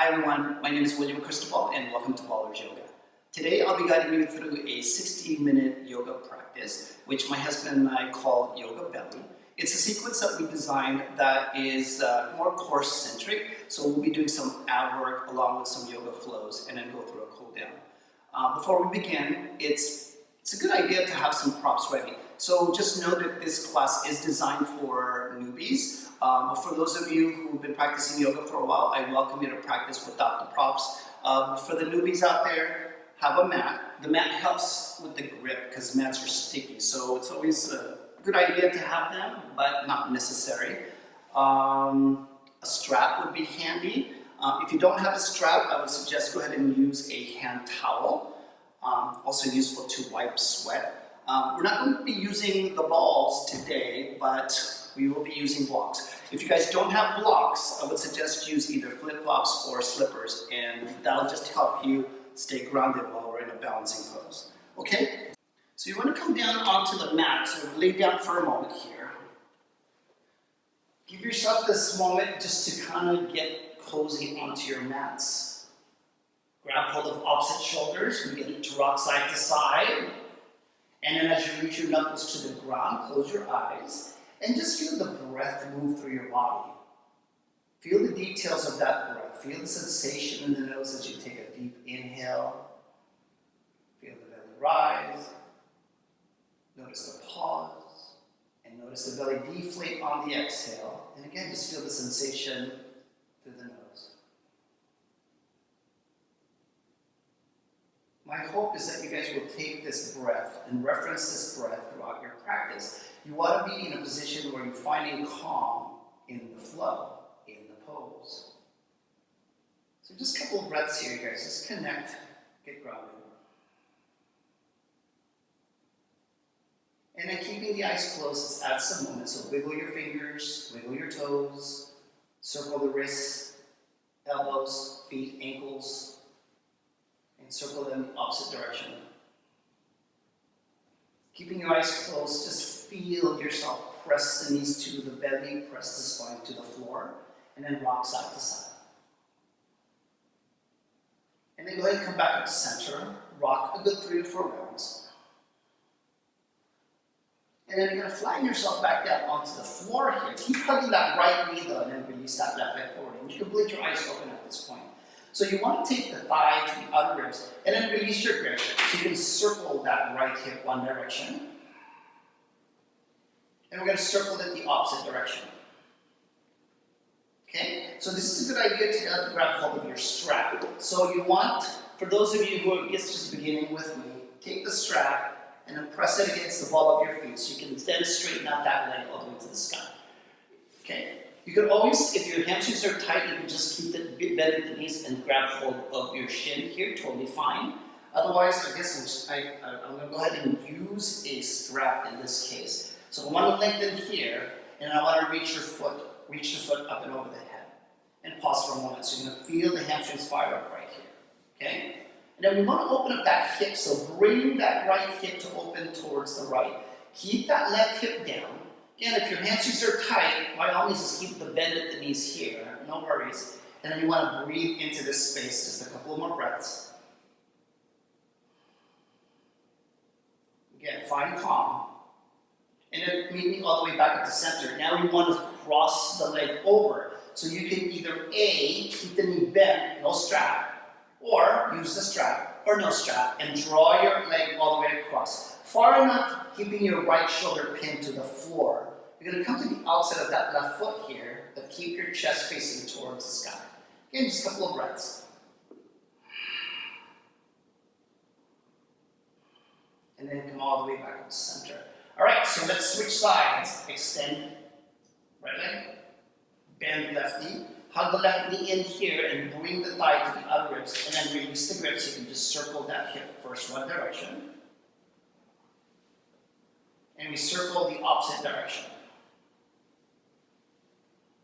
Hi everyone, my name is William Cristobal and welcome to Ballers Yoga. Today I'll be guiding you through a 60-minute yoga practice, which my husband and I call Yoga Belly. It's a sequence that we designed that is more core-centric, so we'll be doing some ab work along with some yoga flows and then go through a cool down. Before we begin, it's a good idea to have some props ready. So just know that this class is designed for newbies. But for those of you who've been practicing yoga for a while, I welcome you to practice without the props. For the newbies out there, have a mat. The mat helps with the grip because mats are sticky, so it's always a good idea to have them, but not necessary. A strap would be handy. If you don't have a strap, I would suggest go ahead and use a hand towel. Also useful to wipe sweat. We're not going to be using the balls today, but we will be using blocks. If you guys don't have blocks, I would suggest use either flip-flops or slippers, and that'll just help you stay grounded while we're in a balancing pose. Okay? So you want to come down onto the mat, so lay down for a moment here. Give yourself this moment just to kind of get cozy onto your mats. Grab hold of opposite shoulders, begin to rock side to side. And then as you reach your knuckles to the ground, close your eyes. And just feel the breath move through your body. Feel the details of that breath. Feel the sensation in the nose as you take a deep inhale. Feel the belly rise. Notice the pause. And notice the belly deflate on the exhale. And again, just feel the sensation through the nose. My hope is that you guys will take this breath and reference this breath throughout your practice. You want to be in a position where you're finding calm in the flow, in the pose. So just a couple of breaths here, guys. Just connect, get grounded. And then keeping the eyes closed, let's add some movement. So wiggle your fingers, wiggle your toes, circle the wrists, elbows, feet, ankles, and circle them the opposite direction. Keeping your eyes closed, just feel yourself press the knees to the belly, press the spine to the floor, and then rock side to side. And then go ahead and come back up to center, rock a good 3 to 4 rounds. And then you're going to flatten yourself back down onto the floor here. Keep hugging that right knee though, and then release that left leg forward. And you can blink your eyes open at this point. So you want to take the thigh to the outer ribs and then release your grip. So you can circle that right hip one direction. And we're going to circle it the opposite direction. Okay? So this is a good idea to grab hold of your strap. So you want, for those of you who are just beginning with me, take the strap and then press it against the ball of your feet so you can then straighten out that leg all the way to the sky. Okay? You can always, if your hamstrings are tight, you can just keep it bent at the knees and grab hold of your shin here, totally fine. Otherwise, I guess I'm going to go ahead and use a strap in this case. So I want to lengthen here, and I want to reach the foot up and over the head. And pause for a moment. So you're going to feel the hamstrings fire up right here. Okay? And then we want to open up that hip, so bring that right hip to open towards the right. Keep that left hip down. Again, if your hamstrings are tight, by all means just keep the bend at the knees here, no worries. And then you want to breathe into this space, just a couple more breaths. Again, find calm. And then meet me all the way back up to center. Now we want to cross the leg over. So you can either A, keep the knee bent, no strap, or use the strap, or no strap, and draw your leg all the way across. Far enough, keeping your right shoulder pinned to the floor. You're going to come to the outside of that left foot here, but keep your chest facing towards the sky. Again, just a couple of breaths. And then come all the way back up to center. All right, so let's switch sides. Extend right leg, bend left knee, hug the left knee in here, and bring the thigh to the outer ribs, and then release the grip so you can just circle that hip first one direction. And we circle the opposite direction.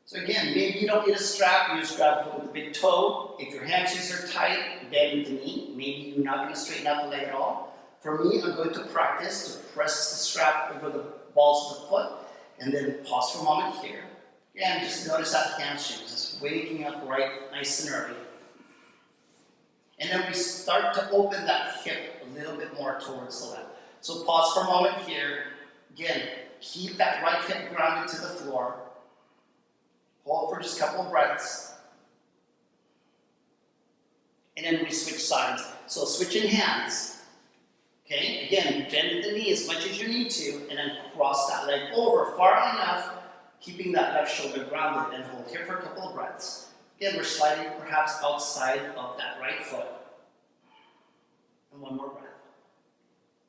So again, maybe you don't need a strap, you just grab hold of the big toe. If your hamstrings are tight, bend the knee. Maybe you're not going to straighten out the leg at all. For me, I'm going to practice to press the strap over the balls of the foot, and then pause for a moment here. Again, just notice that hamstring, just waking up right nice and early. And then we start to open that hip a little bit more towards the left. So pause for a moment here. Again, keep that right hip grounded to the floor. Hold for just a couple of breaths. And then we switch sides. So switching hands. Okay, again, bend the knee as much as you need to, and then cross that leg over far enough, keeping that left shoulder grounded, and hold here for a couple of breaths. Again, we're sliding perhaps outside of that right foot. And one more breath.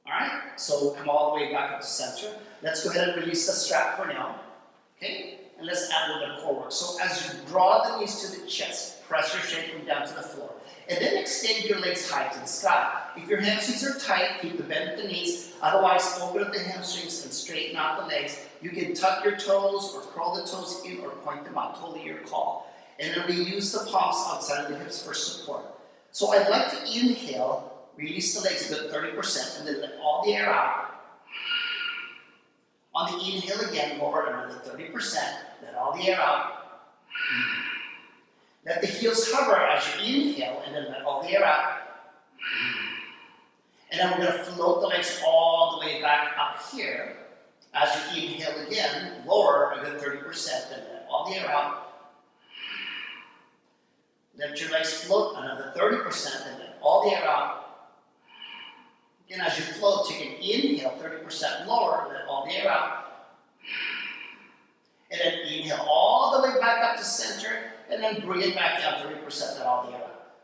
Alright, so come all the way back up to center. Let's go ahead and release the strap for now. Okay, and let's add a little bit of core work. So as you draw the knees to the chest, press your sacrum down to the floor. And then extend your legs high to the sky. If your hamstrings are tight, keep the bend at the knees. Otherwise, open up the hamstrings and straighten out the legs. You can tuck your toes or curl the toes in or point them out, totally your call. And then we use the palms outside of the hips for support. So I'd like to inhale, release the legs a good 30%, and then let all the air out. On the inhale again, lower another 30%, let all the air out. Let the heels hover as you inhale, and then let all the air out. And then we're going to float the legs all the way back up here. As you inhale again, lower a good 30%, then let all the air out. Let your legs float another 30%, and let all the air out. Again, as you float, you can inhale 30% lower, let all the air out. And then inhale all the way back up to center, and then bring it back down 30%, let all the air out.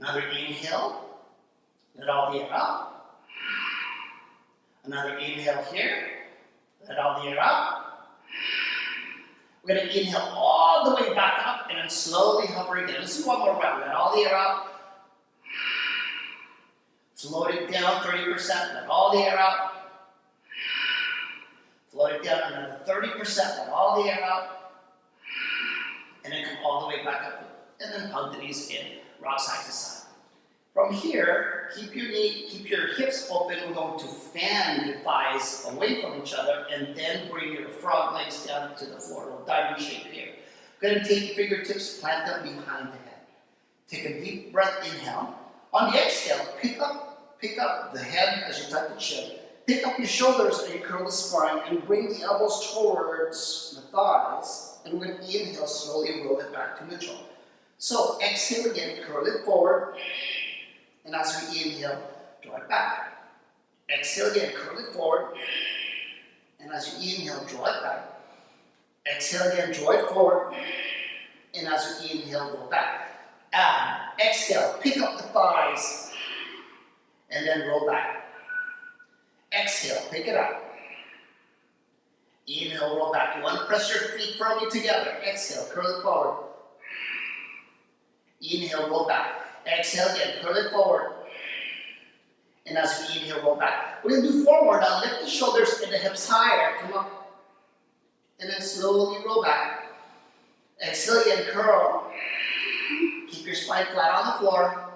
Another inhale, let all the air out. Another inhale here, let all the air out. We're going to inhale all the way back up and then slowly hover again. Let's do one more round. Let all the air out. Float it down 30%. Let all the air out. Float it down another 30%. Let all the air out. And then come all the way back up. And then hug the knees in. Rock side to side. From here, keep your hips open. We're going to fan your thighs away from each other and then bring your frog legs down to the floor. We'll diamond shape here. Go ahead and take your fingertips, plant them behind the head. Take a deep breath, inhale. On the exhale, pick up the head as you tuck the chin. Pick up your shoulders and you curl the spine and bring the elbows towards the thighs. And we're going to inhale, slowly roll it back to neutral. So exhale again, curl it forward. And as we inhale, draw it back. Exhale again, curl it forward. And as you inhale, draw it back. Exhale again, draw it forward. And as you inhale, roll back. Exhale, pick up the thighs. And then roll back. Exhale, pick it up. Inhale, roll back. You want to press your feet firmly together. Exhale, curl it forward. Inhale, roll back. Exhale again, curl it forward. And as we inhale, roll back. We're going to do 4 more now. Lift the shoulders and the hips higher. Come up. And then slowly roll back. Exhale again, curl. Keep your spine flat on the floor.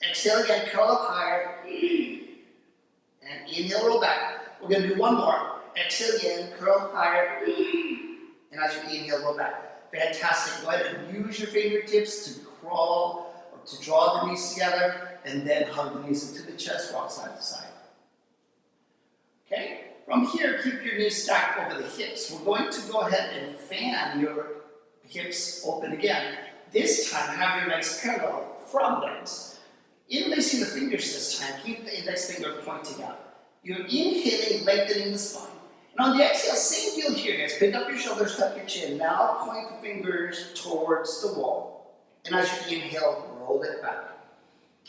Exhale again, curl up higher. And inhale, roll back. We're going to do 1 more. Exhale again, curl up higher. And as you inhale, roll back. Fantastic. Go ahead and use your fingertips to crawl or to draw the knees together, and then hug the knees into the chest, rock side to side. Okay? From here, keep your knees stacked over the hips. We're going to go ahead and fan your hips open again. This time, have your legs parallel, front legs. Interlacing the fingers this time, keep the index finger pointing out. You're inhaling, lengthening the spine. And on the exhale, same deal here, guys. Pick up your shoulders, tuck your chin. Now point the fingers towards the wall. And as you inhale, roll it back.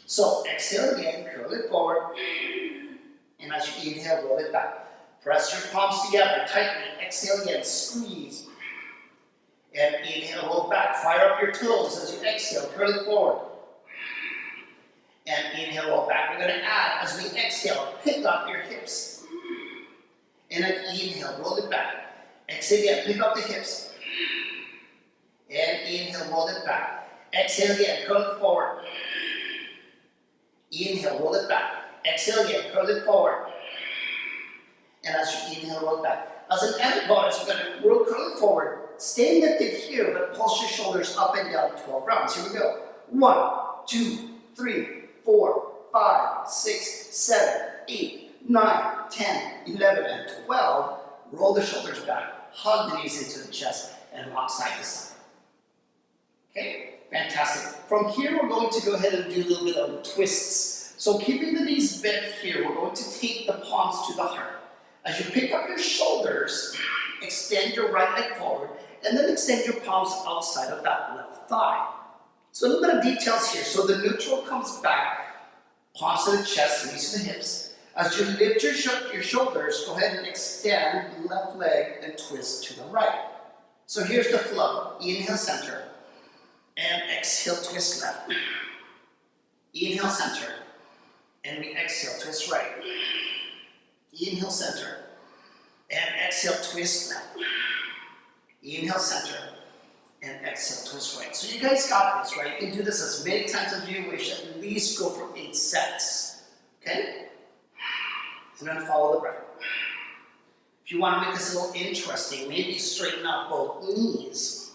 So exhale again, curl it forward. And as you inhale, roll it back. Press your palms together, tighten it. Exhale again, squeeze. And inhale, roll back. Fire up your toes as you exhale, curl it forward. And inhale, roll back. We're going to add, as we exhale, pick up your hips. And then inhale, roll it back. Exhale again, pick up the hips. And inhale, roll it back. Exhale again, curl it forward. Inhale, roll it back. Exhale again, curl it forward. And as you inhale, roll it back. As an added bonus, we're going to curl it forward. Stay lifted here, but pulse your shoulders up and down 12 rounds. Here we go. 1, 2, 3, 4, 5, 6, 7, 8, 9, 10, 11, and 12. Roll the shoulders back, hug the knees into the chest, and rock side to side. Okay, fantastic. From here, we're going to go ahead and do a little bit of twists. So keeping the knees bent here, we're going to take the palms to the heart. As you pick up your shoulders, extend your right leg forward, and then extend your palms outside of that left thigh. So a little bit of details here. So the neutral comes back, palms to the chest, knees to the hips. As you lift your shoulders, go ahead and extend the left leg and twist to the right. So here's the flow. Inhale, center. And exhale, twist left. Inhale, center. And we exhale, twist right. Inhale, center. And exhale, twist left. Inhale, center. And exhale, twist right. So you guys got this, right? You can do this as many times as you wish. At least go for 8 sets. Okay? And then follow the breath. If you want to make this a little interesting, maybe straighten out both knees.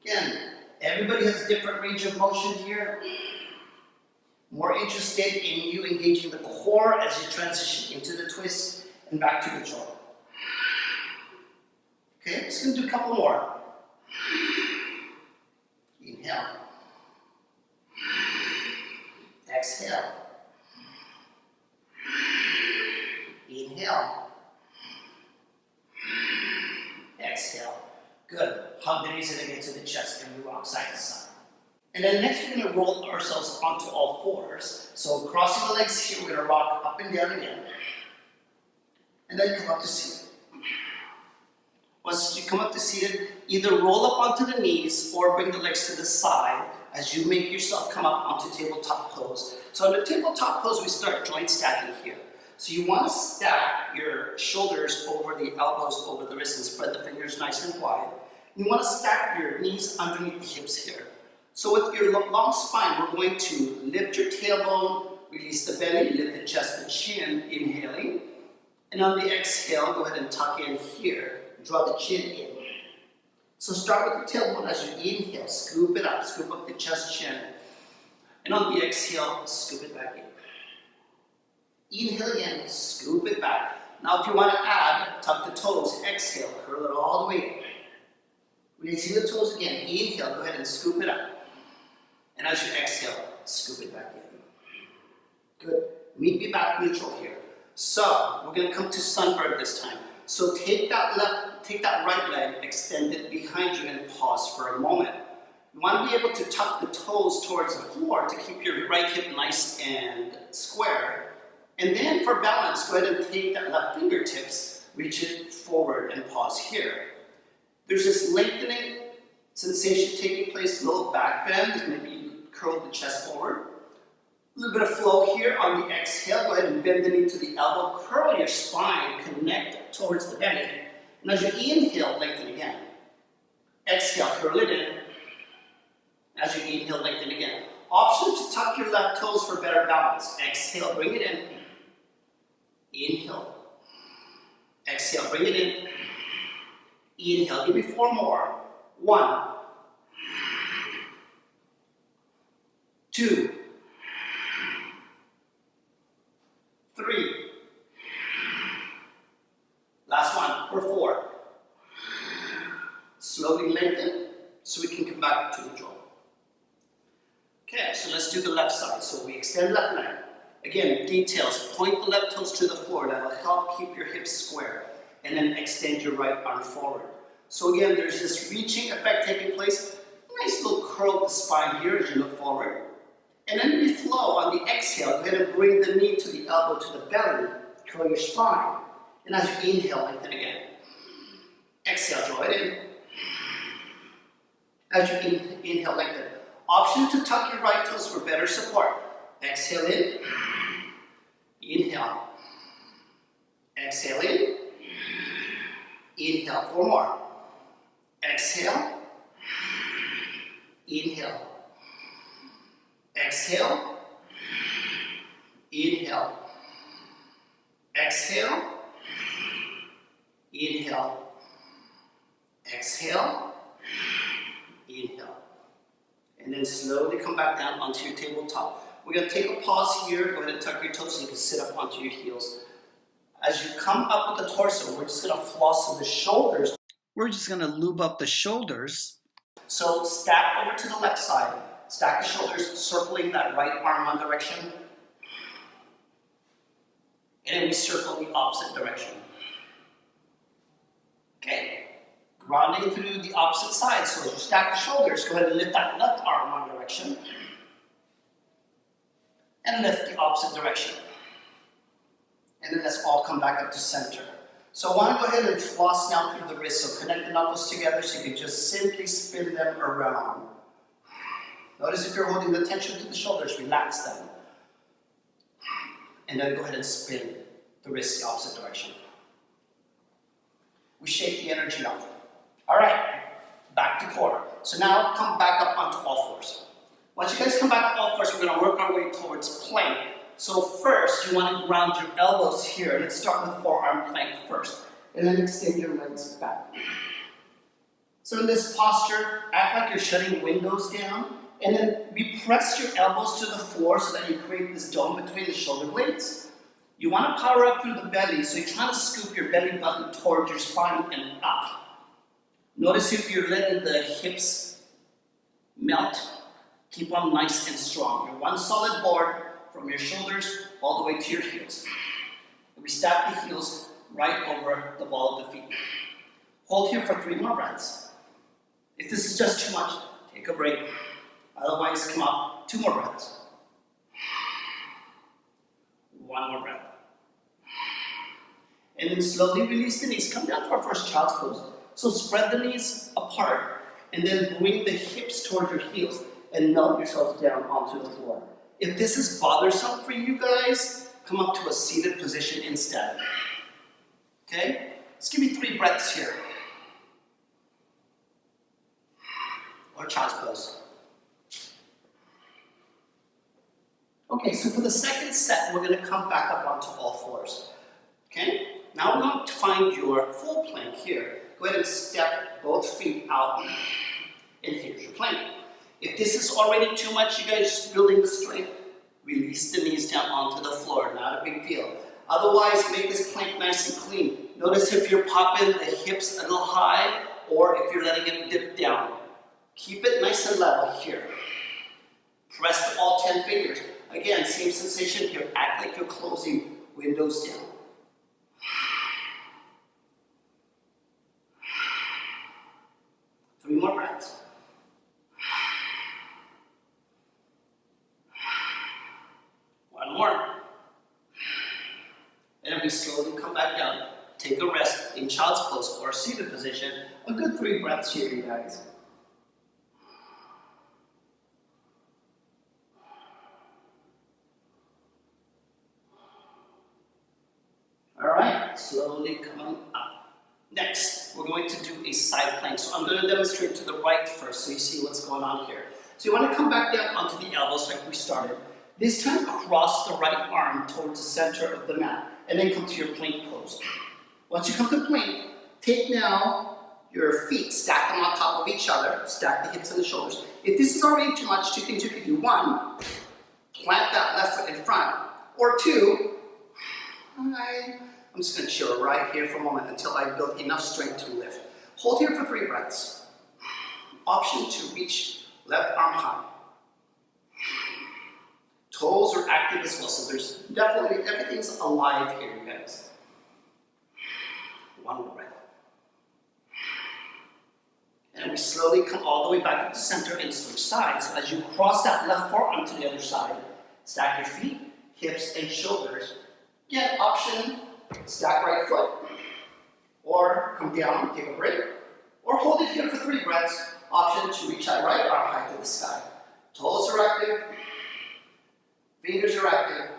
Again, everybody has different range of motion here. More interested in you engaging the core as you transition into the twist and back to the joint. Okay, just going to do a couple more. Inhale. Exhale. Inhale. Exhale. Good. Hug the knees in again to the chest and we rock side to side. And then next we're going to roll ourselves onto all fours. So crossing the legs here, we're going to rock up and down again. And then come up to seated. Once you come up to seated, either roll up onto the knees or bring the legs to the side as you make yourself come up onto tabletop pose. So in the tabletop pose, we start joint stacking here. So you want to stack your shoulders over the elbows, over the wrists, and spread the fingers nice and wide. You want to stack your knees underneath the hips here. So with your long spine, we're going to lift your tailbone, release the belly, lift the chest and chin, inhaling. And on the exhale, go ahead and tuck in here. Draw the chin in. So start with the tailbone as you inhale, scoop it up, scoop up the chest, chin. And on the exhale, scoop it back in. Inhale again, scoop it back. Now if you want to add, tuck the toes, exhale, curl it all the way in. Releasing the toes again, inhale, go ahead and scoop it up. And as you exhale, scoop it back in. Good. Meet me back neutral here. So we're going to come to sunbird this time. So take that right leg, extend it behind you and pause for a moment. You want to be able to tuck the toes towards the floor to keep your right hip nice and square. And then for balance, go ahead and take that left fingertips, reach it forward and pause here. There's this lengthening sensation taking place, low back bend, maybe you curl the chest forward. A little bit of flow here on the exhale. Go ahead and bend the knee to the elbow. Curl your spine, connect towards the belly. And as you inhale, lengthen again. Exhale, curl it in. As you inhale, lengthen again. Option to tuck your left toes for better balance. Exhale, bring it in. Inhale. Exhale, bring it in. Inhale. Give me 4 more. 1. 2. 3. Last one for 4. Slowly lengthen so we can come back to the joint. Okay, so let's do the left side. So we extend left leg. Again, details. Point the left toes to the floor. That will help keep your hips square. And then extend your right arm forward. So again, there's this reaching effect taking place. Nice little curl of the spine here as you look forward. And then we flow on the exhale. Go ahead and bring the knee to the elbow to the belly. Curl your spine. And as you inhale, lengthen again. Exhale, draw it in. As you inhale, lengthen. Option to tuck your right toes for better support. Exhale in. Inhale. Exhale in. Inhale. 4 more. Exhale. Inhale. Exhale. Inhale. Exhale. Inhale. Exhale. Inhale. And then slowly come back down onto your tabletop. We're going to take a pause here. Go ahead and tuck your toes so you can sit up onto your heels. As you come up with the torso, we're just going to floss the shoulders. We're just going to lube up the shoulders. So stack over to the left side. Stack the shoulders, circling that right arm one direction. And then we circle the opposite direction. Okay. Grounding through the opposite side. So as you stack the shoulders, go ahead and lift that left arm one direction. And lift the opposite direction. And then let's all come back up to center. So I want to go ahead and floss down through the wrist. So connect the knuckles together so you can just simply spin them around. Notice if you're holding the tension to the shoulders, relax them. And then go ahead and spin the wrist the opposite direction. We shake the energy off. All right, back to core. So now come back up onto all fours. Once you guys come back to all fours, we're going to work our way towards plank. So first, you want to ground your elbows here. Let's start with forearm plank first. And then extend your legs back. So in this posture, act like you're shutting windows down. And then we press your elbows to the floor so that you create this dome between the shoulder blades. You want to power up through the belly, so you're trying to scoop your belly button towards your spine and up. Notice if you're letting the hips melt, keep them nice and strong. You're one solid board from your shoulders all the way to your heels. And we stack the heels right over the ball of the feet. Hold here for 3 more breaths. If this is just too much, take a break. Otherwise, come up. 2 more breaths. 1 more breath. And then slowly release the knees. Come down to our first child's pose. So spread the knees apart and then bring the hips towards your heels and melt yourself down onto the floor. If this is bothersome for you guys, come up to a seated position instead. Okay? Let's give me 3 breaths here. Or child's pose. Okay, so for the second set, we're going to come back up onto all fours. Okay? Now we're going to find your full plank here. Go ahead and step both feet out, and here's your plank. If this is already too much, you guys just building the strength, release the knees down onto the floor, not a big deal. Otherwise, make this plank nice and clean. Notice if you're popping the hips a little high, or if you're letting it dip down. Keep it nice and level here. Press all 10 fingers. Again, same sensation here. Act like you're closing windows down. Three more breaths. One more. And then we slowly come back down. Take a rest in child's pose or seated position. A good 3 breaths here, you guys. Alright, slowly coming up. Next, we're going to do a side plank. So I'm going to demonstrate to the right first so you see what's going on here. So you want to come back down onto the elbows like we started. This time cross the right arm towards the center of the mat and then come to your plank pose. Once you come to plank, take now your feet, stack them on top of each other, stack the hips and the shoulders. If this is already too much, 2 things you can do. 1, plant that left foot in front. Or 2, I'm just going to chill right here for a moment until I build enough strength to lift. Hold here for 3 breaths. Option to reach left arm high. Toes are active as well, so there's definitely, everything's alive here, you guys. 1 more breath. And we slowly come all the way back up to center and switch sides. So as you cross that left forearm to the other side, stack your feet, hips, and shoulders. Again, option, stack right foot, or come down, take a break, or hold it here for 3 breaths. Option to reach that right arm high to the sky. Toes are active, fingers are active.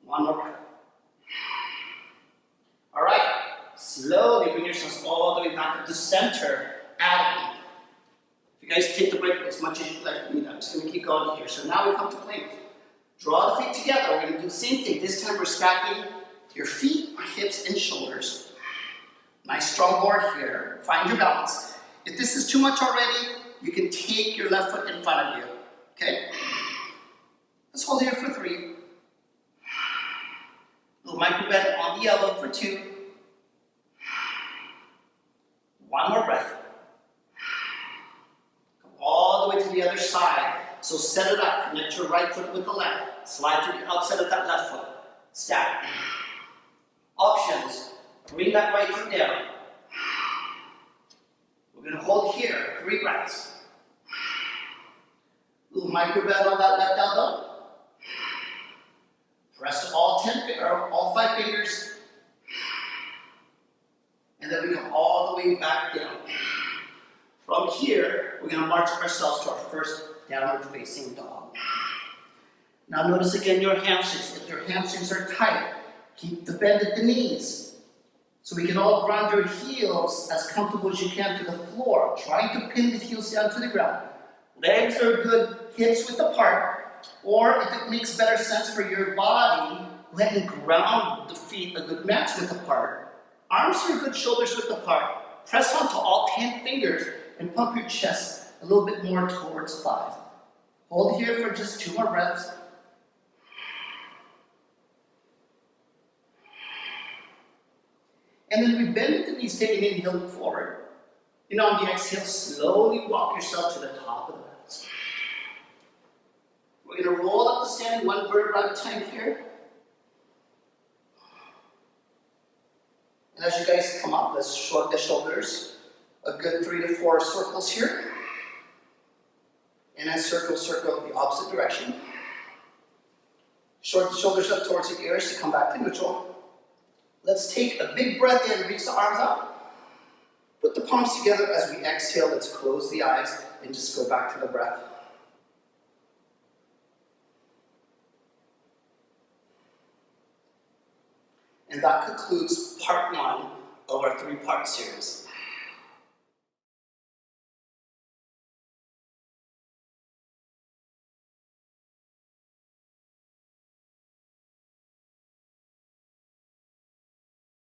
One more breath. All right, slowly bring yourselves all the way back up to center. Out. If you guys take the break as much as you'd like me, I'm just going to keep going here. So now we come to plank. Draw the feet together. We're going to do the same thing. This time we're stacking your feet, hips, and shoulders. Nice strong core here. Find your balance. If this is too much already, you can take your left foot in front of you. Okay? Let's hold here for 3. Little micro bend on the elbow for 2. 1 more breath. Come all the way to the other side. So set it up. Connect your right foot with the left. Slide to the outside of that left foot. Stack. Options. Bring that right foot down. We're going to hold here. 3 breaths. Little micro bend on that left elbow. Press all 5 fingers. And then we come all the way back down. From here, we're going to march ourselves to our first downward facing dog. Now notice again your hamstrings. If your hamstrings are tight, keep the bend at the knees. So we can all ground your heels as comfortable as you can to the floor. Try to pin the heels down to the ground. Legs are good, hips width apart. Or if it makes better sense for your body, go ahead and ground the feet a good max width apart. Arms are good, shoulders width apart. Press onto all 10 fingers and pump your chest a little bit more towards 5. Hold here for just 2 more breaths. And then we bend at the knees, taking an inhale forward. And on the exhale, slowly walk yourself to the top of the mat. We're going to roll up the standing 1 vertebra at a time here. And as you guys come up, let's shrug the shoulders. A good 3 to 4 circles here. And then circle the opposite direction. Short the shoulders up towards the ears to come back to neutral. Let's take a big breath in, reach the arms up. Put the palms together as we exhale. Let's close the eyes and just go back to the breath. And that concludes part 1 of our 3-part series.